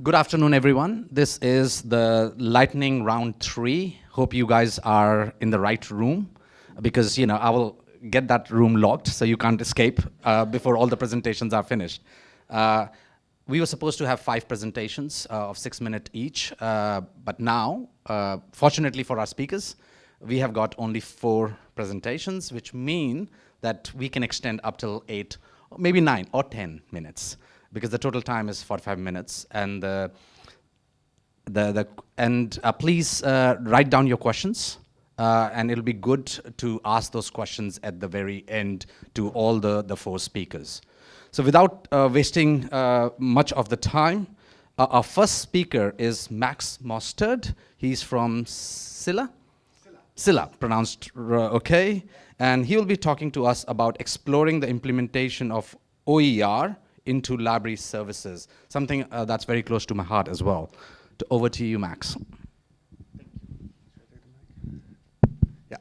Good afternoon, everyone. This is the lightning round 3. Hope you guys are in the right room because, I will get that room locked so you can't escape before all the presentations are finished. We were supposed to have 5 presentations of 6 minutes each, but now, fortunately for our speakers, we have got only 4 presentations, which mean that we can extend up till 8, maybe 9 or 10 minutes, because the total time is 45 minutes. And please write down your questions, and it'll be good to ask those questions at the very end to all the 4 speakers. So without wasting much of the time, our first speaker is Max Mostert. He's from Scylla, pronounced okay. And he will be talking to us about exploring the implementation of OER into library services, something that's very close to my heart as well. Over to you, Max. Yeah.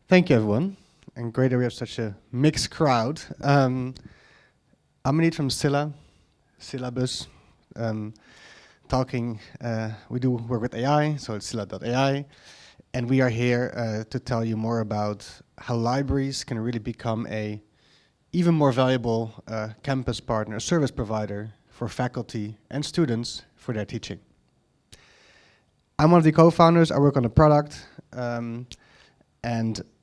Thank you, everyone. And great that we have such a mixed crowd. I'm Manit from Scylla, Syllabus. We do work with AI, so it's Scylla.ai. And we are here to tell you more about how libraries can really become a even more valuable campus partner, service provider for faculty and students for their teaching. I'm one of the co-founders. I work on a product, and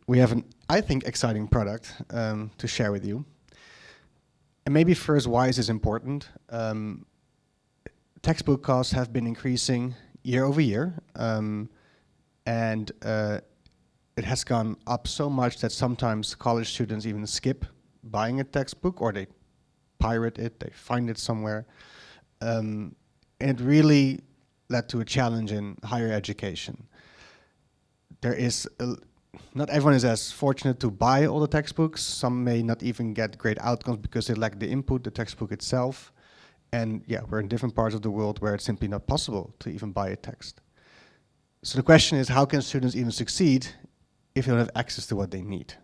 we have an, I think, exciting product to share with you. And maybe first, why is this important? Textbook costs have been increasing year over year, and it has gone up so much that sometimes college students even skip buying a textbook, or they pirate it, they find it somewhere. And it really led to a challenge in higher education. Not everyone is as fortunate to buy all the textbooks. Some may not even get great outcomes because they lack the input, the textbook itself. And yeah, we're in different parts of the world where it's simply not possible to even buy a text. So the question is, how can students even succeed if they don't have access to what they need?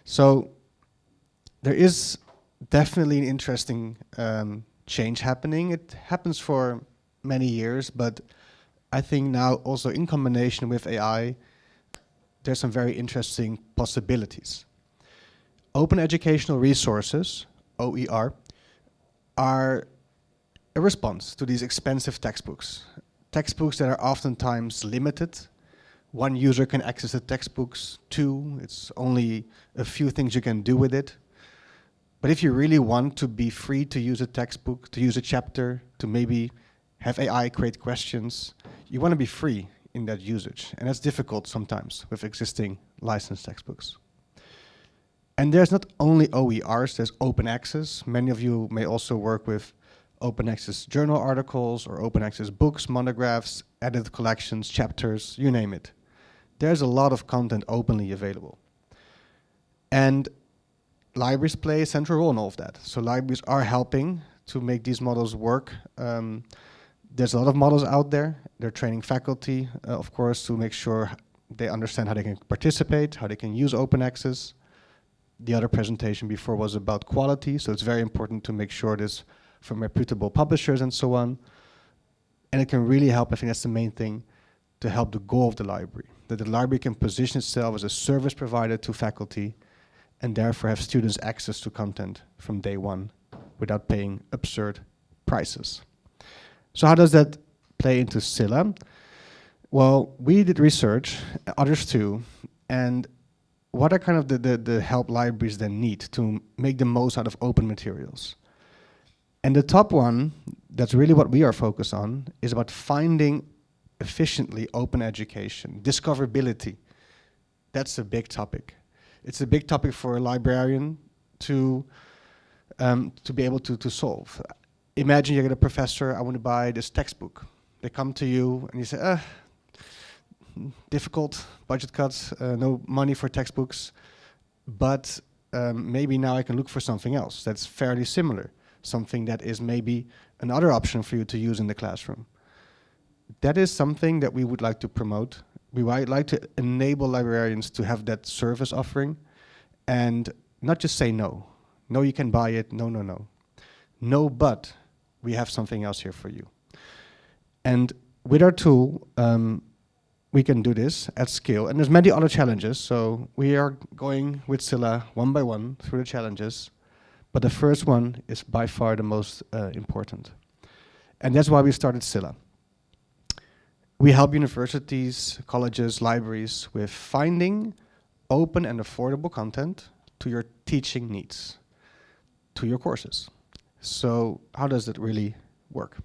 So there is definitely an interesting change happening. It happens for many years, but I think now also in combination with AI, there's some very interesting possibilities. Open educational resources, OER, are a response to these expensive textbooks. Textbooks that are oftentimes limited. One user can access the textbooks. 2, it's only a few things you can do with it. But if you really want to be free to use a textbook, to use a chapter, to maybe have AI create questions, you want to be free in that usage. And that's difficult sometimes with existing licensed textbooks. And there's not only OERs, there's open access. Many of you may also work with open access journal articles or open access books, monographs, edited collections, chapters, you name it. There's a lot of content openly available. And libraries play a central role in all of that. So libraries are helping to make these models work. There's a lot of models out there. They're training faculty, of course, to make sure they understand how they can participate, how they can use open access. The other presentation before was about quality, so it's very important to make sure this from reputable publishers and so on. And it can really help, I think that's the main thing, to help the goal of the library, that the library can position itself as a service provider to faculty and therefore have students access to content from day one without paying absurd prices. So how does that play into Scylla? Well, we did research, others too, and what are kind of the help libraries then need to make the most out of open materials? And the top one, that's really what we are focused on, is about finding efficiently open education, discoverability. That's a big topic. It's a big topic for a librarian to be able to solve. Imagine you get a professor, I want to buy this textbook. They come to you and you say, difficult, budget cuts, no money for textbooks, but maybe now I can look for something else that's fairly similar, something that is maybe another option for you to use in the classroom. That is something that we would like to promote. We would like to enable librarians to have that service offering and not just say no. No, you can buy it, no, no, no. No, but we have something else here for you. And with our tool, we can do this at scale. And there's many other challenges. So we are going with Scylla one by one through the challenges. But the first one is by far the most important. And that's why we started Scylla. We help universities, colleges, libraries with finding open and affordable content to your teaching needs, to your courses. So how does it really work?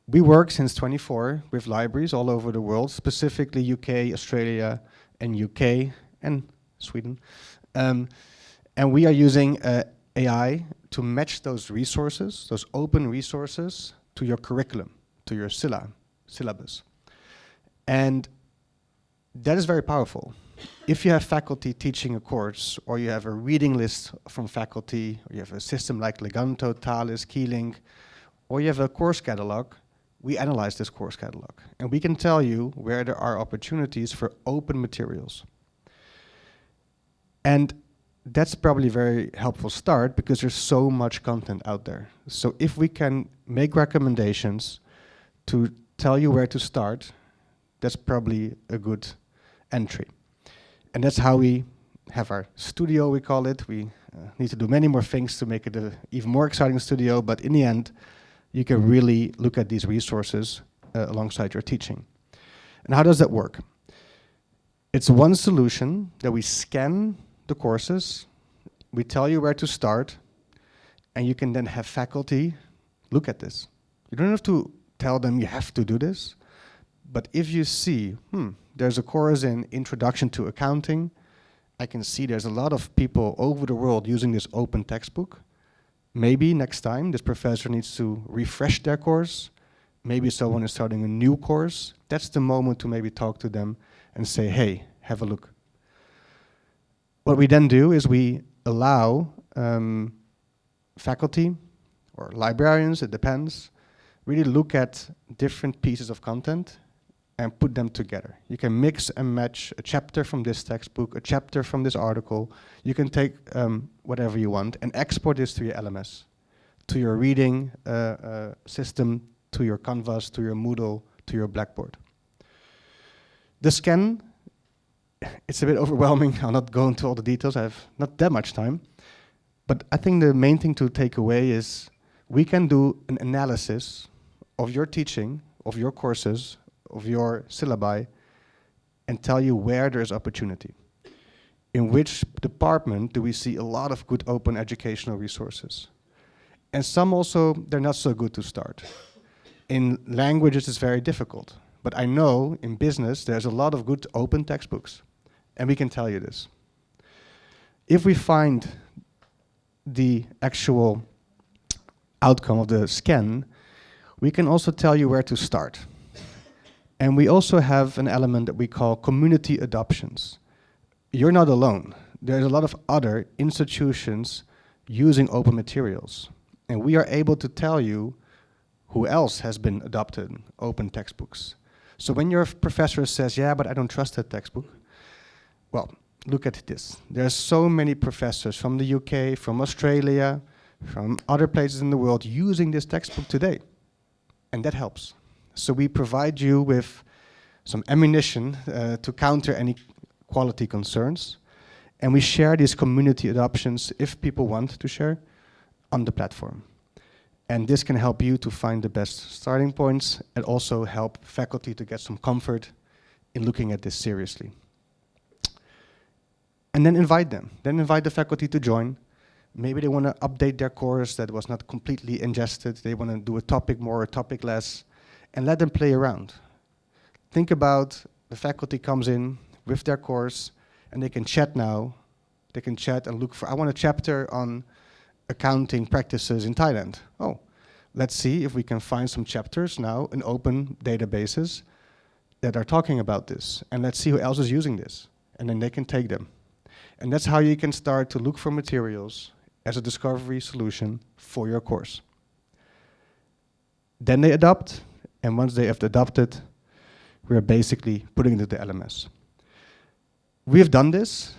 We work since 24 with libraries all over the world, specifically UK, Australia, and UK, and Sweden. And we are using AI to match those resources, those open resources, to your curriculum, to your syllabus. And that is very powerful. If you have faculty teaching a course, or you have a reading list from faculty, or you have a system like Leganto, Thales, Keylink, or you have a course catalog, we analyze this course catalog. And we can tell you where there are opportunities for open materials. And that's probably a very helpful start because there's so much content out there. So if we can make recommendations to tell you where to start, that's probably a good entry. And that's how we have our studio, we call it. We need to do many more things to make it an even more exciting studio, but in the end, you can really look at these resources alongside your teaching. And how does that work? It's one solution that we scan the courses, we tell you where to start, and you can then have faculty look at this. You don't have to tell them you have to do this, but if you see, there's a course in Introduction to Accounting, I can see there's a lot of people over the world using this open textbook. Maybe next time this professor needs to refresh their course. Maybe someone is starting a new course. That's the moment to maybe talk to them and say, hey, have a look. What we then do is we allow faculty or librarians, it depends, really look at different pieces of content and put them together. You can mix and match a chapter from this textbook, a chapter from this article. You can take whatever you want and export this to your LMS, to your reading system, to your Canvas, to your Moodle, to your Blackboard. The scan, it's a bit overwhelming. I'll not go into all the details. I have not that much time. But I think the main thing to take away is we can do an analysis of your teaching, of your courses, of your syllabi, and tell you where there's opportunity. In which department do we see a lot of good open educational resources? And some also, they're not so good to start. In languages, it's very difficult. But I know in business, there's a lot of good open textbooks. And we can tell you this. If we find the actual outcome of the scan, we can also tell you where to start. And we also have an element that we call community adoptions. You're not alone. There's a lot of other institutions using open materials. And we are able to tell you who else has been adopted open textbooks. So when your professor says, yeah, but I don't trust that textbook, well, look at this. There's so many professors from the UK, from Australia, from other places in the world using this textbook today. And that helps. So we provide you with some ammunition to counter any quality concerns. And we share these community adoptions, if people want to share, on the platform. And this can help you to find the best starting points and also help faculty to get some comfort in looking at this seriously. And then invite them. Then invite the faculty to join. Maybe they want to update their course that was not completely ingested. They want to do a topic more, a topic less, and let them play around. Think about the faculty comes in with their course and they can chat now. They can chat and look for, I want a chapter on accounting practices in Thailand. Oh, let's see if we can find some chapters now in open databases that are talking about this. And let's see who else is using this. And then they can take them. And that's how you can start to look for materials as a discovery solution for your course. Then they adopt, and once they have adopted, we're basically putting it into the LMS. We've done this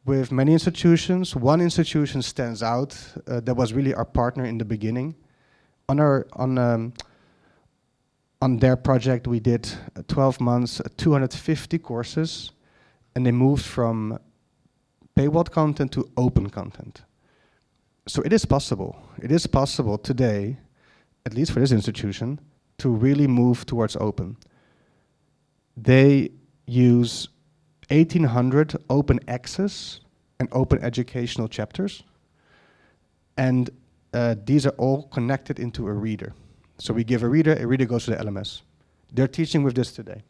with many institutions. One institution stands out that was really our partner in the beginning. On their project, we did 12 months, 250 courses, and they moved from paywalled content to open content. So it is possible. It is possible today, at least for this institution, to really move towards open. They use 1,800 open access and open educational chapters, and these are all connected into a reader. So we give a reader goes to the LMS. They're teaching with this today.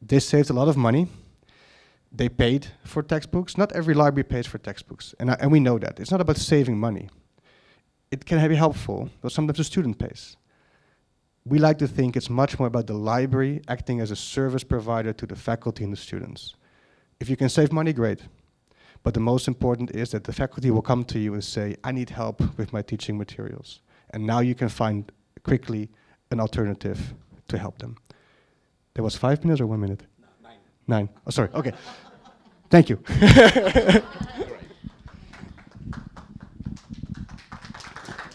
They saved a lot of money. They paid for textbooks. Not every library pays for textbooks, and we know that. It's not about saving money. It can be helpful, but sometimes the student pays. We like to think it's much more about the library acting as a service provider to the faculty and the students. If you can save money, great. But the most important is that the faculty will come to you and say, I need help with my teaching materials. And now you can find quickly an alternative to help them. There was 5 minutes or 1 minute? No, 9. 9. Oh, sorry. Okay. Thank you.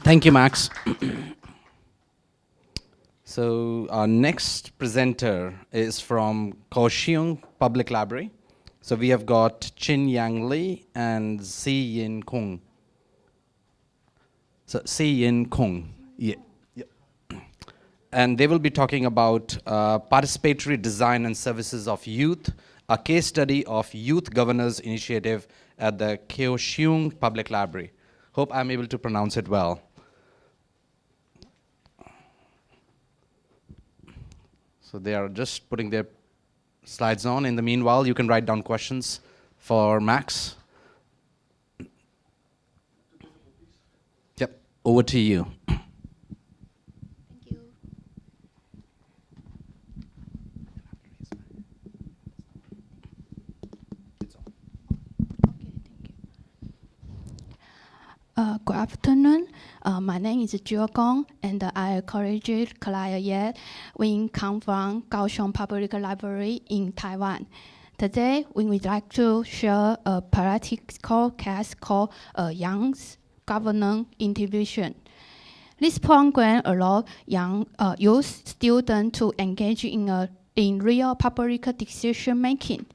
Thank you, Max. So our next presenter is from Kaohsiung Public Library. So we have got Chin Yang Lee and Si Yin Kung. So Si Yin Kung, yeah. And they will be talking about participatory design and services of youth, a case study of Youth Governors Initiative at the Kaohsiung Public Library. Hope I'm able to pronounce it well. So they are just putting their slides on. In the meanwhile, you can write down questions for Max. Yep, over to you. Thank you. Okay, thank you. Good afternoon. My name is Jia Gong, and I collegiate client. We come from Kaohsiung Public Library in Taiwan. Today, we would like to share a practical case called Young's Governance Intervention. This program allows young youth students to engage in real public decision making.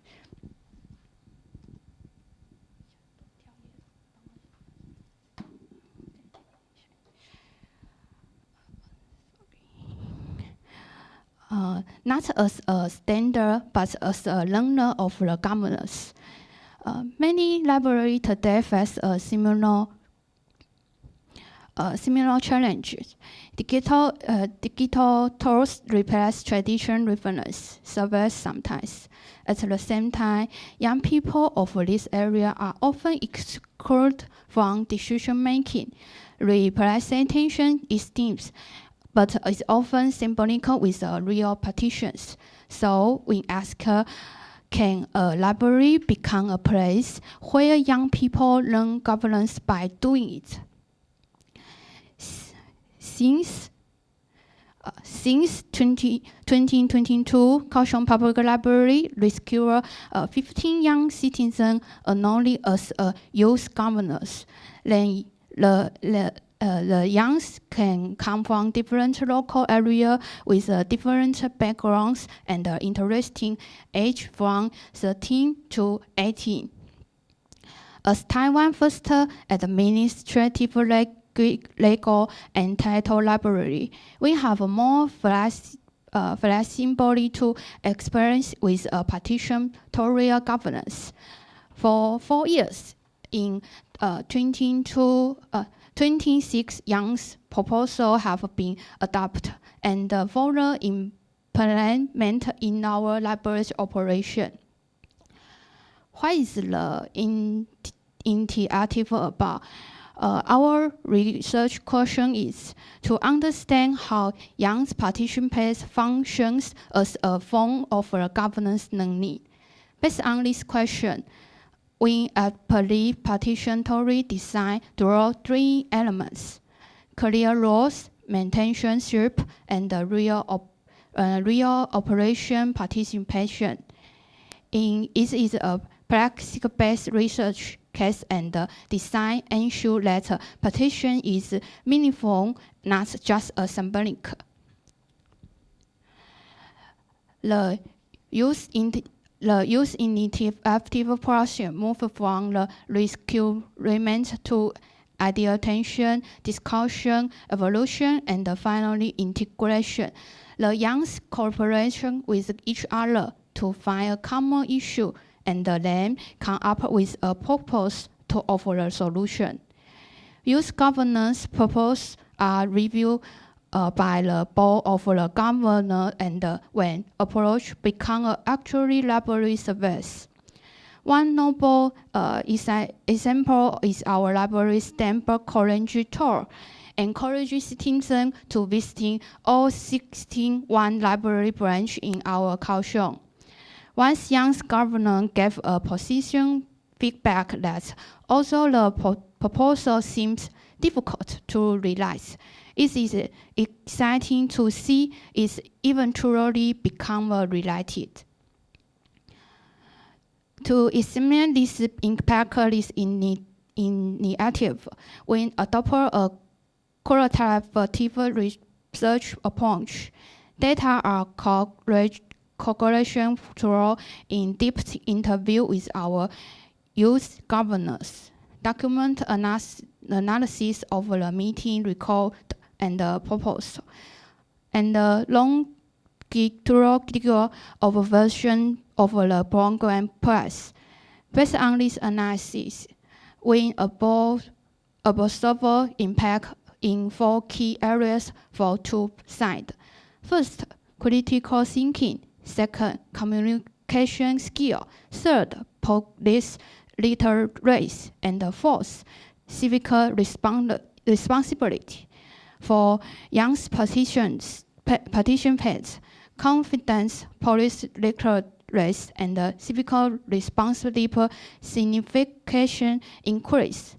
Not as a standard, but as a learner of the governance. Many libraries today face a similar challenges. Digital tools replace traditional reference surveys sometimes. At the same time, young people of this area are often excluded from decision making. Representation esteems, but it's often symbolic with real petitions. So we ask, can a library become a place where young people learn governance by doing it? Since 2022, Kaohsiung Public Library rescued 15 young citizens annually as youth governors. Then the youngs can come from different local areas with different backgrounds and interesting age from 13 to 18. As Taiwan's first administrative legal and title library, we have a more flexibility to experience with participatory governance. For 4 years, in 26 young proposals have been adopted and further implemented in our library's operation. What is the initiative about? Our research question is to understand how young participants functions as a form of governance learning. Based on this question, we believe participatory design draw 3 elements: clear roles, mentorship, and real operation participation. It is a practice-based research case and design ensure that partition is meaningful, not just a symbolic. The use initiative process move from the requirement to ideation, discussion, evolution, and finally integration. The youngs cooperation with each other to find a common issue and then come up with a purpose to offer a solution. Youth governance purpose are reviewed by the board of the governor and when approach become actually library service. One noble example is our library stamp college tour, encouraging citizens to visit all 16 library branch in our Kaohsiung. Once young governor gave a position feedback that although the proposal seems difficult to realize, it is exciting to see it eventually become reality. To examine this impact this initiative, we adopt a qualitative research approach. Data are correlation through in-depth interview with our youth governors, document analysis of the meeting record and proposal, and longitudinal observation of the program price. Based on this analysis, we observe impact in 4 key areas for 2 sides. First, critical thinking. Second, communication skill. Third, police literacy. And fourth, civic responsibility. For young participants, confidence, police literacy, and civic responsibility significant increase.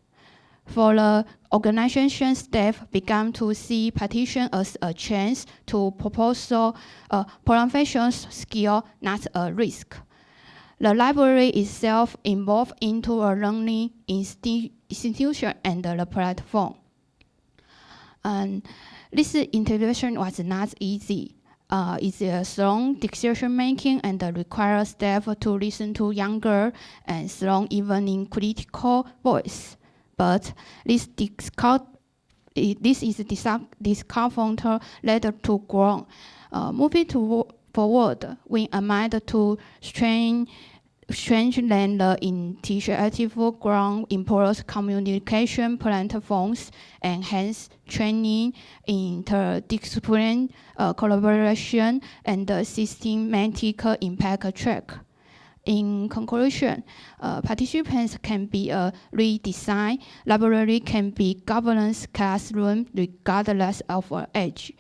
For the organization staff began to see partition as a chance to propose professional skill, not a risk. The library itself evolved into a learning institution and the platform. And this intervention was not easy. It's a strong decision making and requires staff to listen to younger and strong even in critical voice. But this discomfort led to grow. Moving forward, we aimed to strengthen the initiative ground, improve communication platforms, enhance training, interdisciplinary collaboration, and systematic impact track. In conclusion, participants can be a redesigned library, can be governance classroom regardless of age.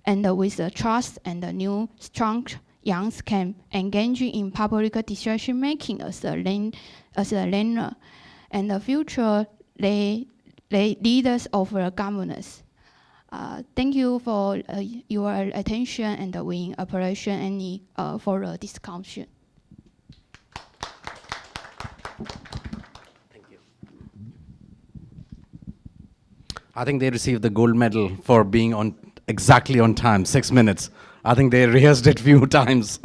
And with the trust and the new strong youngs can engage in public decision making as a learner and the future leaders of the governance. Thank you for your attention and we appreciate any for the discussion. Thank you. I think they received the gold medal for being exactly on time, 6 minutes. I think they rehearsed it a few times.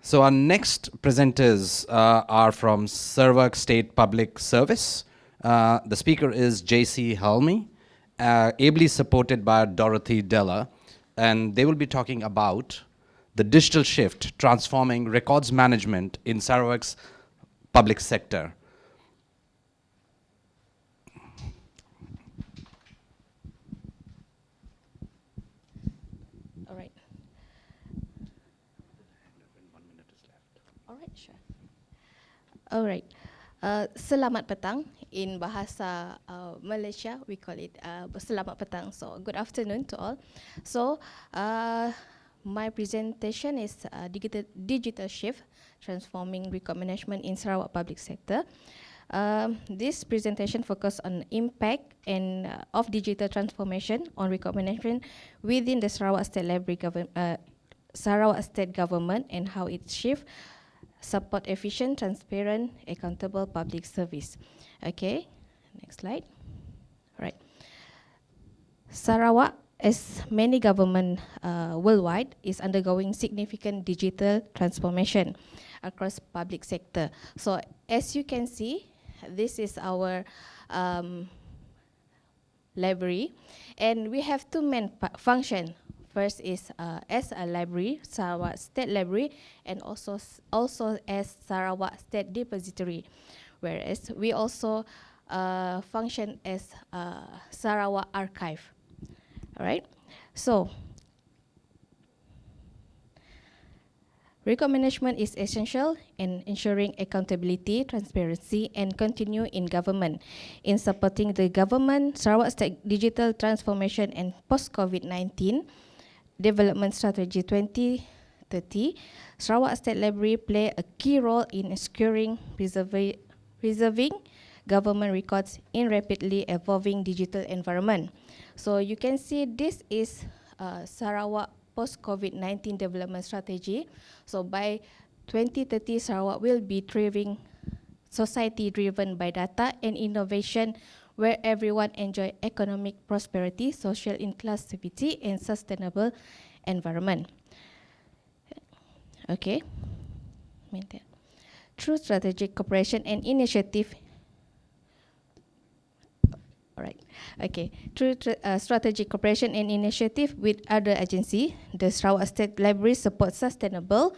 So our next presenters are from Sarawak State Public Service. The speaker is J.C. Helmy, ably supported by Dorothy Della, and they will be talking about the digital shift transforming records management in Sarawak's public sector. All right. All right, sure. All right. Selamat petang. In bahasa Malaysia, we call it selamat petang. So good afternoon to all. So my presentation is digital shift transforming record management in Sarawak public sector. This presentation focuses on impact and of digital transformation on record management within the Sarawak State Library Sarawak State Government and how it shift support efficient, transparent, accountable public service. Okay, next slide. Right. Sarawak, as many government worldwide, is undergoing significant digital transformation across public sector. So as you can see, this is our library, and we have two main function. First is as a library, Sarawak State Library, and also as Sarawak State Depository, whereas we also function as Sarawak Archive. All right, so record management is essential in ensuring accountability, transparency, and continue in government. In supporting the government, Sarawak State Digital Transformation and Post-COVID-19 Development Strategy 2030, Sarawak State Library play a key role in securing, preserving government records in rapidly evolving digital environment. So you can see this is Sarawak post-COVID-19 development strategy. So by 2030, Sarawak will be thriving society driven by data and innovation, where everyone enjoy economic prosperity, social inclusivity, and sustainable environment. Okay. Maintain. Through strategic cooperation and initiative. All right. Okay. Through strategic cooperation and initiative with other agencies, the Sarawak State Library supports sustainable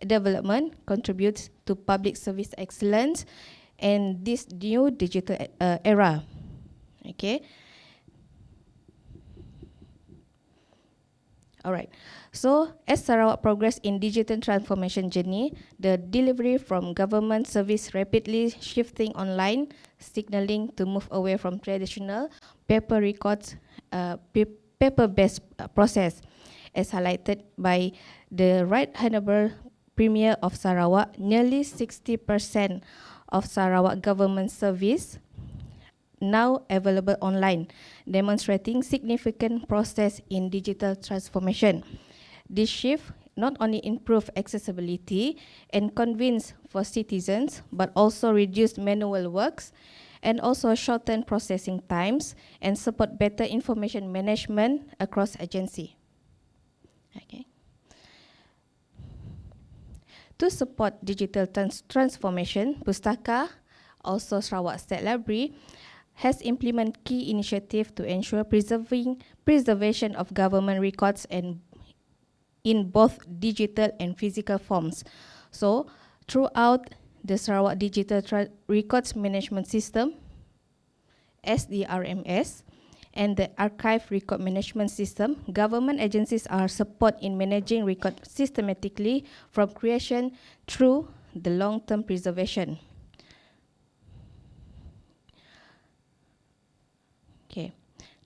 development, contributes to public service excellence, and this new digital era. Okay. All right. So as Sarawak progress in digital transformation journey, the delivery from government service rapidly shifting online, signaling to move away from traditional paper records, paper-based process, as highlighted by the Right Honourable Premier of Sarawak. Nearly 60% of Sarawak government service now available online, demonstrating significant process in digital transformation. This shift not only improve accessibility and convenience for citizens, but also reduce manual works and also shorten processing times and support better information management across agency. Okay. To support digital transformation, Pustaka, also Sarawak State Library, has implemented key initiatives to ensure preservation of government records and in both digital and physical forms. So, throughout the Sarawak Digital Records Management System, SDRMS, and the Archive Record Management System, government agencies are support in managing records systematically from creation through the long-term preservation. Okay.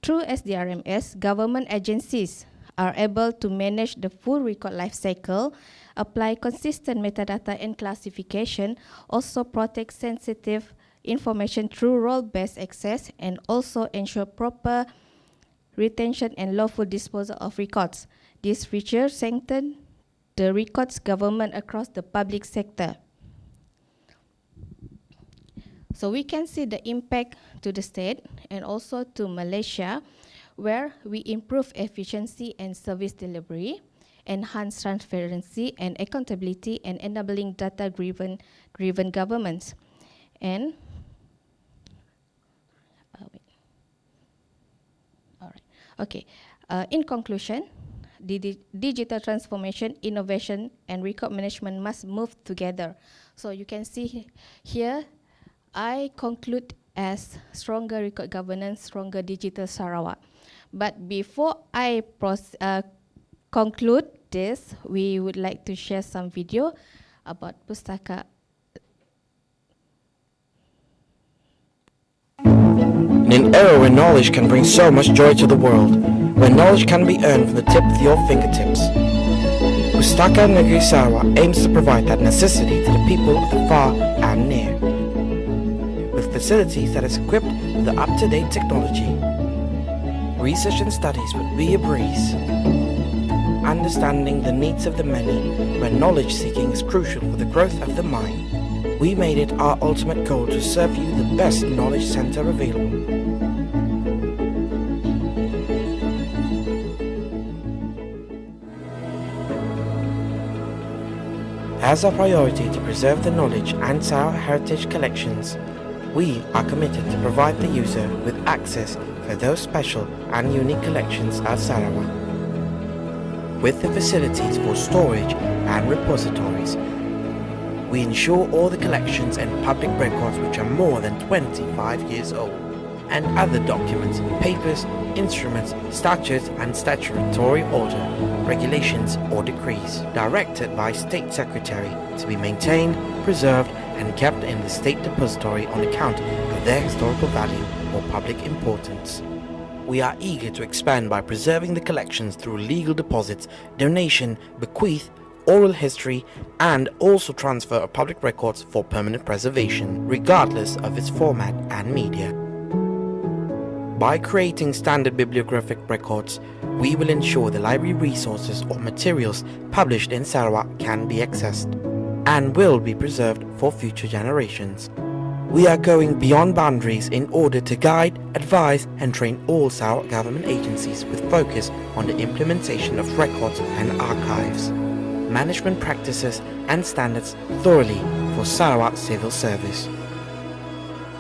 Through SDRMS, government agencies are able to manage the full record life cycle, apply consistent metadata and classification, also protect sensitive information through role-based access, and also ensure proper retention and lawful disposal of records. These features strengthen the records government across the public sector. So we can see the impact to the state and also to Malaysia, where we improve efficiency and service delivery, enhance transparency and accountability, and enabling data-driven governments. And all right. Okay. In conclusion, digital transformation, innovation, and record management must move together. So you can see here, I conclude as stronger record governance, stronger digital Sarawak. But before I conclude this, we would like to share some video about Pustaka. In an era where knowledge can bring so much joy to the world, where knowledge can be earned from the tip of your fingertips, Pustaka Negeri Sarawak aims to provide that necessity to the people of the far and near. With facilities that is equipped with the up-to-date technology, research and studies would be a breeze. understanding the needs of the many, where knowledge seeking is crucial for the growth of the mind, we made it our ultimate goal to serve you the best knowledge center available. As our priority to preserve the knowledge and Sarawak heritage collections, we are committed to provide the user with access for those special and unique collections of Sarawak. With the facilities for storage and repositories, we ensure all the collections and public records which are more than 25 years old, and other documents, papers, instruments, statutes and statutory order, regulations or decrees directed by State Secretary to be maintained, preserved and kept in the State Depository on account of their historical value or public importance. We are eager to expand by preserving the collections through legal deposits, donation, bequeath, oral history, and also transfer of public records for permanent preservation, regardless of its format and media. By creating standard bibliographic records, we will ensure the library resources or materials published in Sarawak can be accessed and will be preserved for future generations. We are going beyond boundaries in order to guide, advise and train all Sarawak government agencies with focus on the implementation of records and archives, management practices and standards thoroughly for Sarawak civil service.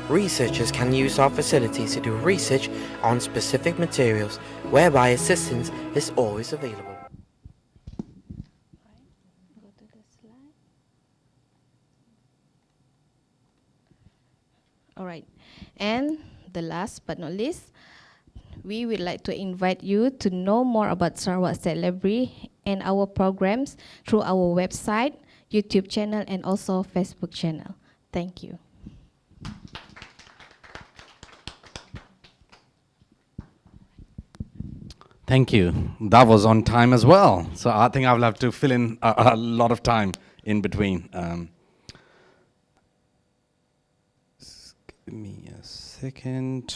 Researchers can use our facilities to do research on specific materials, whereby assistance is always available. Go to the slide. All right, and the last but not least, we would like to invite you to know more about Sarawak State Library and our programs through our website, YouTube channel, and also Facebook channel. Thank you. Thank you. That was on time as well. So I think I will have to fill in a lot of time in between. Give me a second.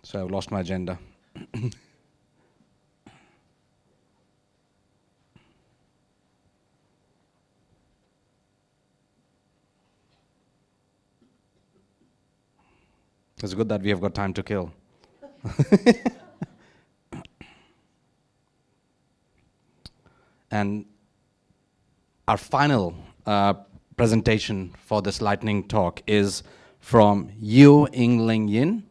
So I've lost my agenda. It's good that we have got time to kill. And our final presentation for this lightning talk is from Yeo Ing Ling Yin.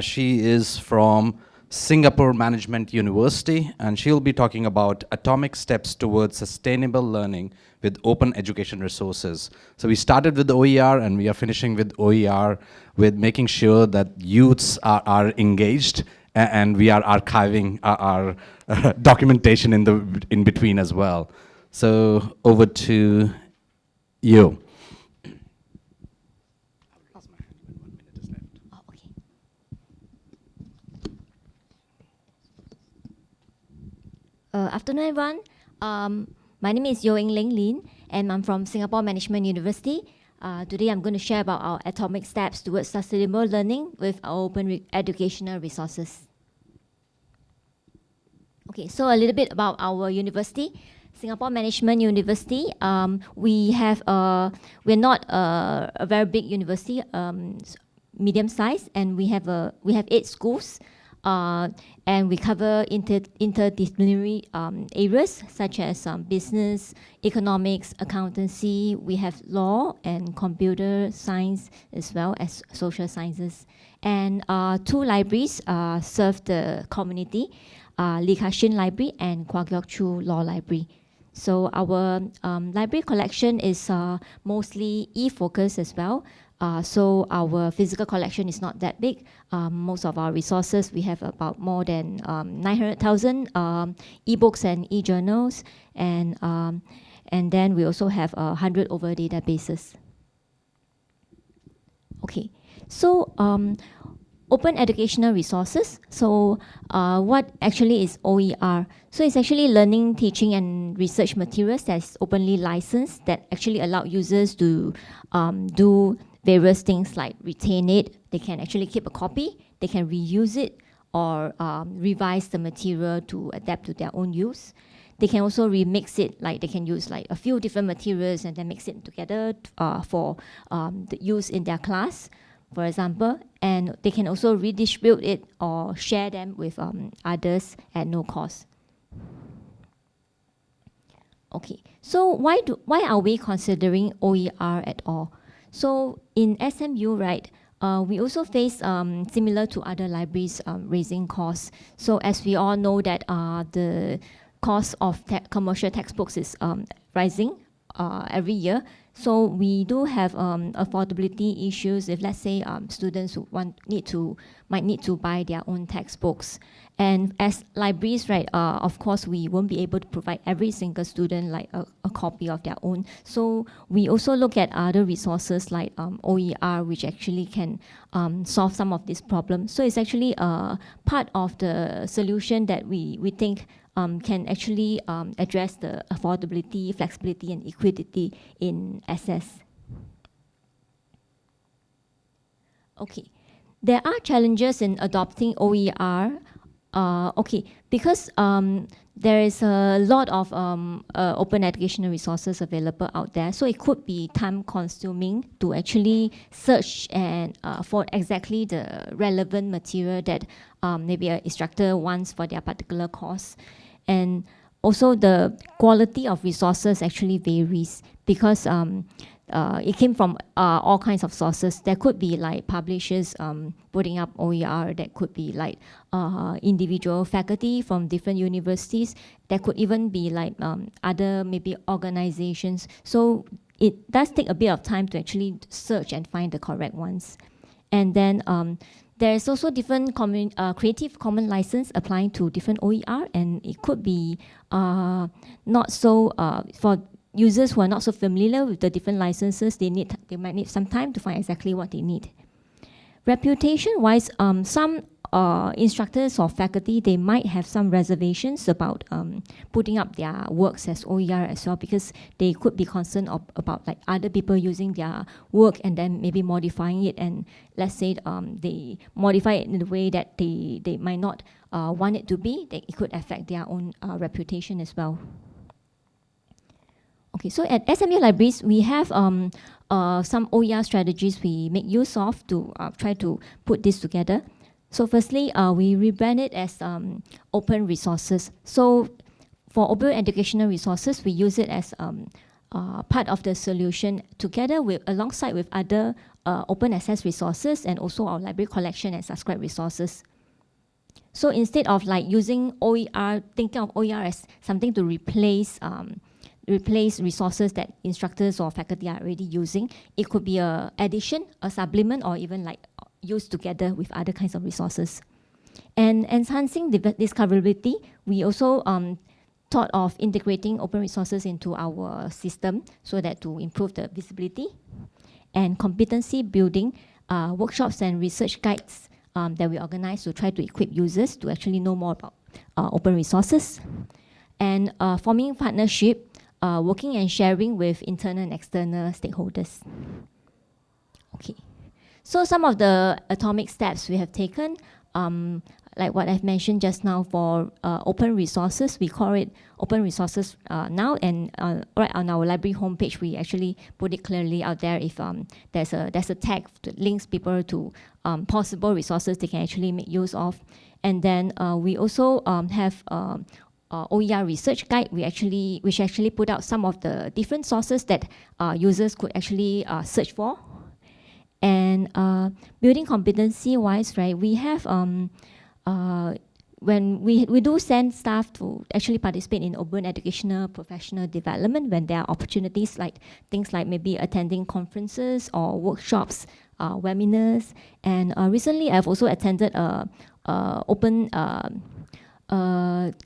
She is from Singapore Management University, and she'll be talking about atomic steps towards sustainable learning with open education resources. So we started with OER, and we are finishing with OER, with making sure that youths are engaged, and we are archiving our documentation in between as well. So over to you. Afternoon, everyone. My name is Yeo Ing Ling Lin, and I'm from Singapore Management University. Today, I'm going to share about our atomic steps towards sustainable learning with our open educational resources. Okay, so a little bit about our university. Singapore Management University. We're not a very big university, medium size, and we have 8 schools. And we cover interdisciplinary areas such as business, economics, accountancy. We have law and computer science as well as social sciences. And 2 libraries serve the community, Lee Ka-shing Library and Kwa Geok Choo Law Library. So our library collection is mostly e-focused as well. So our physical collection is not that big. Most of our resources, we have about more than 900,000 e-books and e-journals, and then we also have 100 over databases. Okay, so open educational resources. So what actually is OER? So it's actually learning, teaching, and research materials that's openly licensed that actually allow users to do various things like retain it. They can actually keep a copy, they can reuse it, or revise the material to adapt to their own use. They can also remix it, like they can use like a few different materials and then mix it together for the use in their class, for example. And they can also redistribute it or share them with others at no cost. Okay, so why are we considering OER at all? So in SMU, right, we also face, similar to other libraries, raising costs. So as we all know that the cost of commercial textbooks is rising every year. So we do have affordability issues if, let's say, students who might need to buy their own textbooks. And as libraries, right, of course, we won't be able to provide every single student like a copy of their own. So we also look at other resources like OER, which actually can solve some of these problems. So it's actually part of the solution that we think can actually address the affordability, flexibility, and equity in access. Okay, there are challenges in adopting OER. Because there is a lot of open educational resources available out there, so it could be time-consuming to actually search and for exactly the relevant material that maybe an instructor wants for their particular course. And also the quality of resources actually varies because it came from all kinds of sources. There could be like publishers putting up OER, that could be like individual faculty from different universities, there could even be like other maybe organizations. So it does take a bit of time to actually search and find the correct ones. And then there's also different Creative Commons license applying to different OER, and it could be not so, for users who are not so familiar with the different licenses, they might need some time to find exactly what they need. Reputation-wise, some instructors or faculty, they might have some reservations about putting up their works as OER as well, because they could be concerned about like other people using their work and then maybe modifying it, and let's say they modify it in a way that they might not want it to be, that it could affect their own reputation as well. Okay, so at SMU Libraries, we have some OER strategies we make use of to try to put this together. So firstly, we rebrand it as open resources. So for open educational resources, we use it as part of the solution together alongside with other open access resources and also our library collection and subscribe resources. So instead of like using OER, thinking of OER as something to replace resources that instructors or faculty are already using, it could be an addition, a supplement, or even like used together with other kinds of resources. And enhancing discoverability, we also thought of integrating open resources into our system so that to improve the visibility. And competency building, workshops and research guides that we organize to try to equip users to actually know more about open resources. And forming partnership, working and sharing with internal and external stakeholders. Okay, so some of the atomic steps we have taken, like what I've mentioned just now for open resources, we call it open resources now, and right on our library homepage, we actually put it clearly out there if there's a tag that links people to possible resources they can actually make use of. And then we also have OER research guide, which actually put out some of the different sources that users could actually search for. And building competency-wise, right, we have, when we do send staff to actually participate in open educational professional development when there are opportunities, like things like maybe attending conferences or workshops, webinars. And recently I've also attended open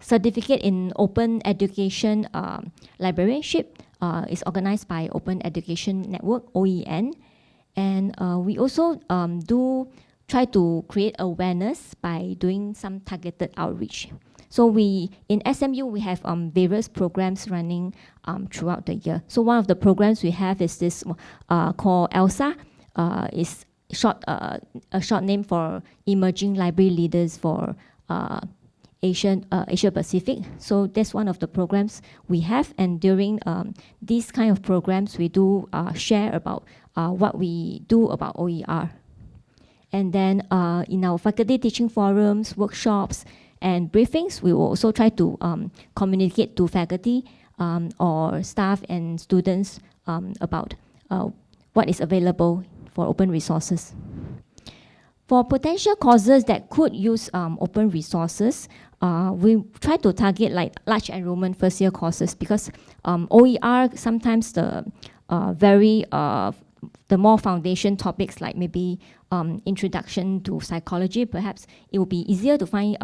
certificate in open education librarianship. Is organized by Open Education Network, OEN. And we also do try to create awareness by doing some targeted outreach. So in SMU, we have various programs running throughout the year. So one of the programs we have is this called ELSA. Is a short name for Emerging Library Leaders for Asia Pacific. So that's one of the programs we have, and during these kind of programs, we do share about what we do about OER. And then in our faculty teaching forums, workshops, and briefings, we will also try to communicate to faculty or staff and students about what is available for open resources. For potential causes that could use open resources, we try to target like large enrollment first year courses, because OER sometimes the more foundation topics, like maybe introduction to psychology, perhaps it will be easier to find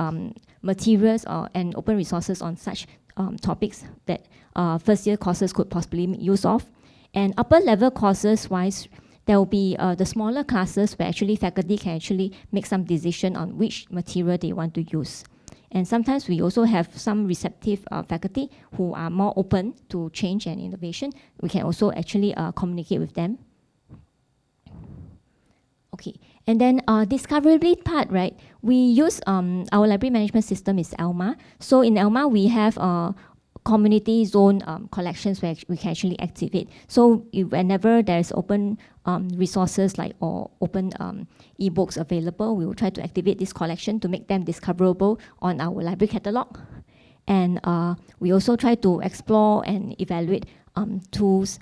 materials and open resources on such topics that first year courses could possibly make use of. And upper level courses wise, there will be the smaller classes where actually faculty can actually make some decision on which material they want to use. And sometimes we also have some receptive faculty who are more open to change and innovation. We can also actually communicate with them. Okay, and then discoverability part, right? We use our library management system is Elma. So in Elma, we have community zone collections where we can actually activate. So whenever there's open resources like or open ebooks available, we will try to activate this collection to make them discoverable on our library catalog. And we also try to explore and evaluate tools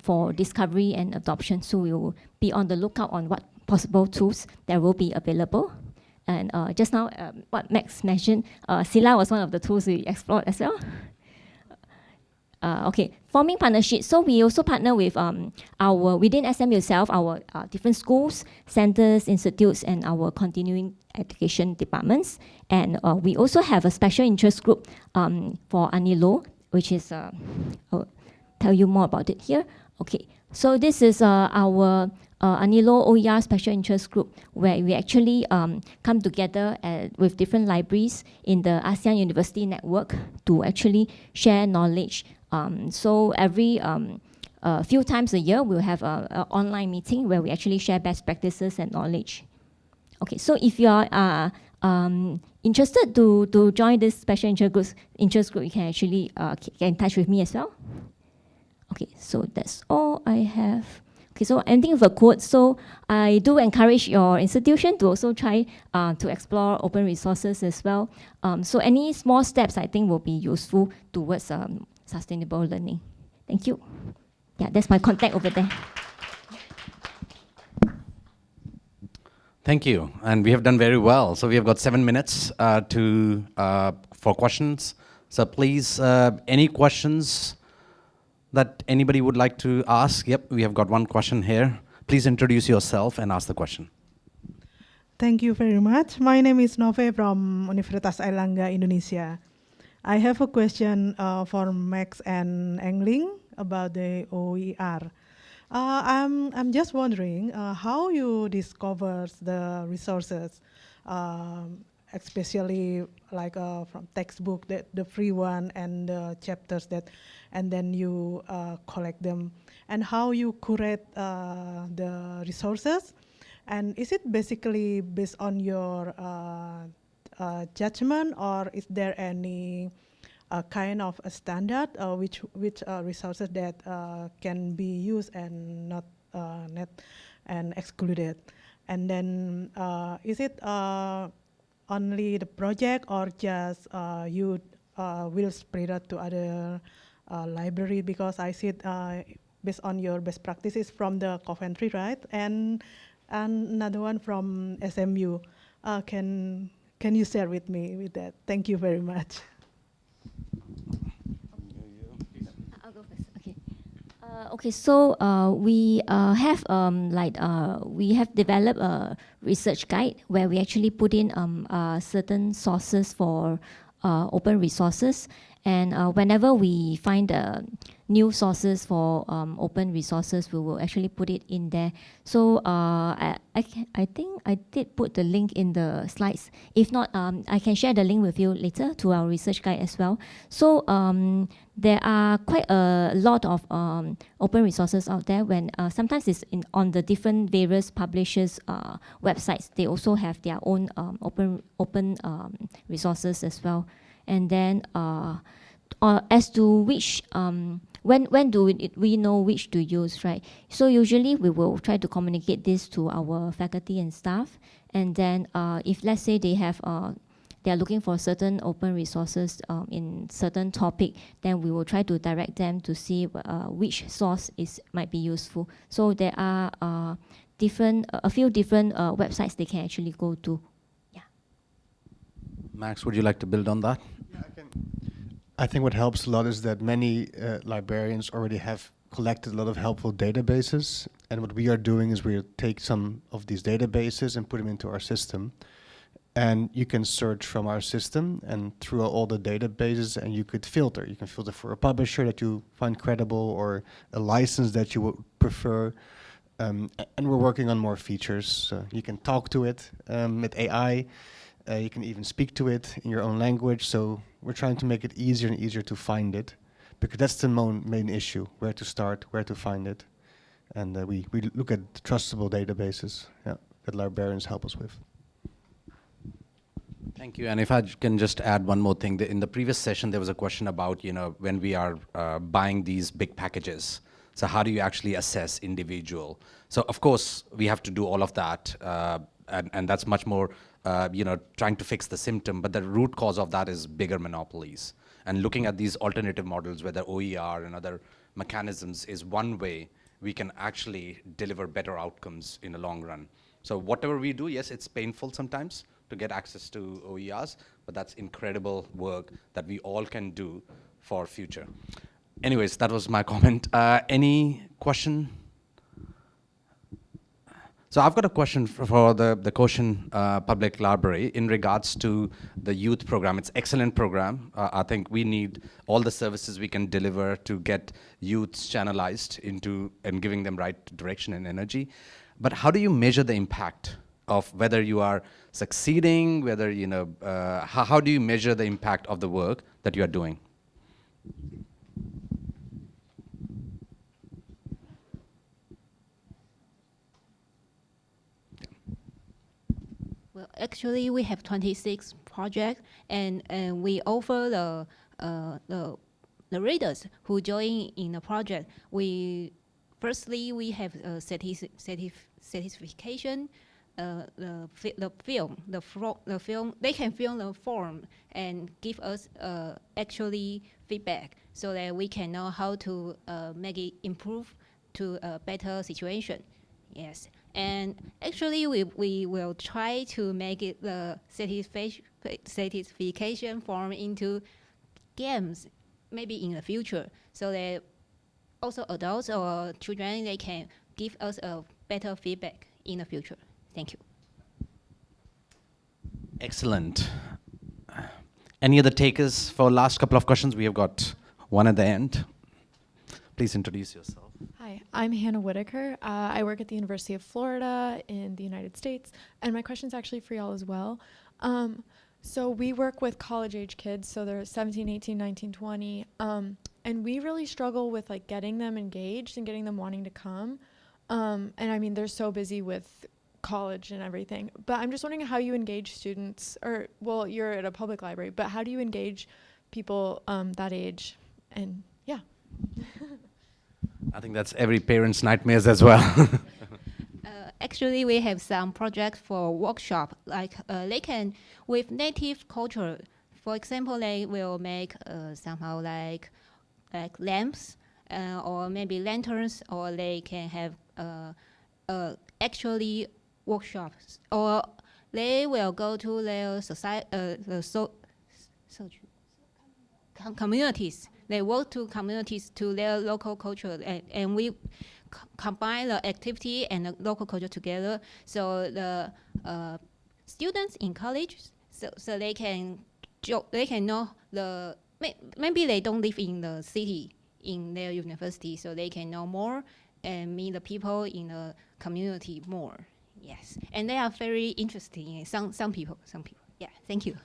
for discovery and adoption. So we will be on the lookout on what possible tools that will be available. And just now, what Max mentioned, Sila was one of the tools we explored as well. Okay, forming partnerships. So we also partner with our, within SMU itself, our different schools, centers, institutes, and our continuing education departments. And we also have a special interest group for ANILO, which is, I'll tell you more about it here. Okay, so this is our ANILO OER special interest group, where we actually come together with different libraries in the ASEAN University Network to actually share knowledge. So every few times a year, we'll have an online meeting where we actually share best practices and knowledge. Okay, so if you are interested to join this special interest group, you can actually get in touch with me as well. Okay, so that's all I have. Okay, so ending with a quote. So I do encourage your institution to also try to explore open resources as well. So any small steps I think will be useful towards sustainable learning. Thank you. Yeah, that's my contact over there. Thank you, and we have done very well. So we have got 7 minutes for questions. So please, any questions that anybody would like to ask? Yep, we have got one question here. Please introduce yourself and ask the question. Thank you very much. My name is Nove from Universitas Airlangga, Indonesia. I have a question for Max and Engling about the OER. I'm just wondering how you discover the resources, especially like from textbook, the free one, and the chapters that, and then you collect them, and how you curate the resources, and is it basically based on your judgment, or is there any kind of a standard which resources that can be used and not and excluded? And then is it only the project, or just you will spread it to other library? Because I see it based on your best practices from the Coventry, right? And another one from SMU. Can you share with me with that? Thank you very much. I'll go first. Okay. Okay. So we have we have developed a research guide where we actually put in certain sources for open resources, And whenever we find new sources for open resources, we will actually put it in there. So I think I did put the link in the slides. If not, I can share the link with you later to our research guide as well. So there are quite a lot of open resources out there. When sometimes it's on the different various publishers' websites, they also have their own open resources as well. And then as to which when do we know which to use, right? So usually we will try to communicate this to our faculty and staff, and then if let's say they are looking for certain open resources in certain topic, then we will try to direct them to see which source might be useful. So there are a few different websites they can actually go to. Yeah. Max, would you like to build on that? I think what helps a lot is that many librarians already have collected a lot of helpful databases. And what we are doing is we take some of these databases and put them into our system. And you can search from our system and through all the databases, and you could filter. You can filter for a publisher that you find credible or a license that you would prefer. And we're working on more features. You can talk to it with AI. You can even speak to it in your own language. So we're trying to make it easier and easier to find it, because that's the main issue: where to start, where to find it. And we look at trustable databases that librarians help us with. Thank you. And if I can just add one more thing. In the previous session, there was a question about, when we are buying these big packages. So how do you actually assess individual? So of course, we have to do all of that. And that's much more, trying to fix the symptom. But the root cause of that is bigger monopolies. And looking at these alternative models, whether OER and other mechanisms, is one way we can actually deliver better outcomes in the long run. So whatever we do, yes, it's painful sometimes to get access to OERs, but that's incredible work that we all can do for future. Anyways, that was my comment. Any question? So I've got a question for the Cochin Public Library in regards to the youth program. It's an excellent program. I think we need all the services we can deliver to get youths channelized into and giving them right direction and energy. But how do you measure the impact of whether you are succeeding, whether, how do you measure the impact of the work that you are doing? Well, actually, we have 26 projects, and we offer the readers who join in the project. Firstly, we have certification. The film, they can fill the form and give us actually feedback, so that we can know how to make it improve to a better situation. Yes, and actually we will try to make it the certification form into games, maybe in the future, so that also adults or children, they can give us a better feedback in the future. Thank you. Excellent. Any other takers for last couple of questions? We have got one at the end. Please introduce yourself. Hi, I'm Hannah Whitaker. I work at the University of Florida in the United States, and my question's actually for y'all as well. So we work with college-age kids, so they're 17, 18, 19, 20, and we really struggle with getting them engaged and getting them wanting to come. And I mean, they're so busy with college and everything, but I'm just wondering how you engage students, or, well, you're at a public library, but how do you engage people that age? And yeah. I think that's every parent's nightmares as well. Actually, we have some projects for workshop, they can, with native culture, for example, they will make somehow like lamps, or maybe lanterns, or they can have actually workshops, or they will go to their communities. They work to communities, to their local culture, and we combine the activity and the local culture together. So the students in college, so they can know the maybe they don't live in the city in their university, so they can know more and meet the people in the community more. Yes, and they are very interesting. Some people. Yeah, thank you.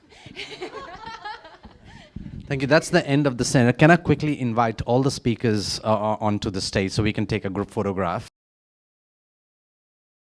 Thank you. That's the end of the seminar. Can I quickly invite all the speakers onto the stage so we can take a group photograph?